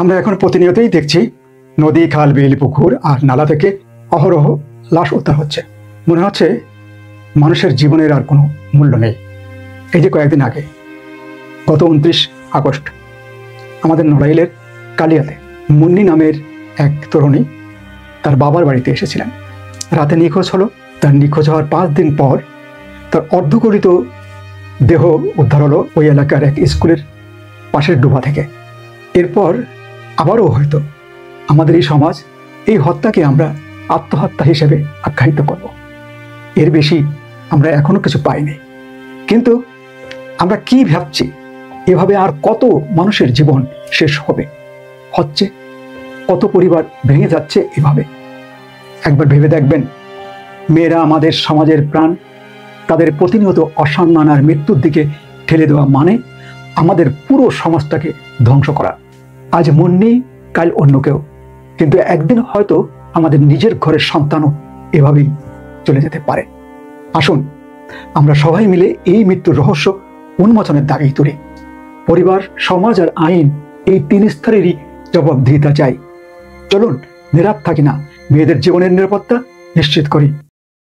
আমরা এখন প্রতিনিয়তই দেখছি নদী, খাল, বিল, পুকুর আর নালা থেকে অহরহ লাশ উদ্ধার হচ্ছে। মনে হচ্ছে মানুষের জীবনের আর কোনো মূল্য নেই। এই যে কয়েকদিন আগে গত 29 আগস্ট আমাদের নড়াইলের কালিয়াতে মুন্নি নামের এক তরুণী তার বাবার বাড়িতে এসেছিলেন। রাতে নিখোঁজ হলো। তার নিখোঁজ হওয়ার 5 দিন পর তার অর্ধগলিত দেহ উদ্ধার হলো ওই এলাকার এক স্কুলের পাশের ডোবা থেকে। এরপর আবারও হয়তো আমাদের এই সমাজ এই হত্যাকে আমরা আত্মহত্যা হিসেবে আখ্যায়িত করব। এর বেশি আমরা এখনো কিছু পাইনি। কিন্তু আমরা কি ভাবছি, এভাবে আর কত মানুষের জীবন শেষ হবে, হচ্ছে, কত পরিবার ভেঙে যাচ্ছে এভাবে। একবার ভেবে দেখবেন, মেয়েরা আমাদের সমাজের প্রাণ, তাদের প্রতিনিয়ত অসম্মান আর মৃত্যুর দিকে ঠেলে দেওয়া মানে আমাদের পুরো সমাজটাকে ধ্বংস করা। আজ মুন্নি, কাল অন্য কেউ, কিন্তু একদিন হয়তো আমাদের নিজের ঘরের সন্তানও এভাবেই চলে যেতে পারে। আসুন আমরা সবাই মিলে এই মৃত্যুর রহস্য উন্মোচনের দাবি তুলি। পরিবার, সমাজ আর আইন, এই 3 স্তরেরই জবাবদিহিতা চাই। চলুন নীরব থাকি না, মেয়েদের জীবনের নিরাপত্তা নিশ্চিত করি।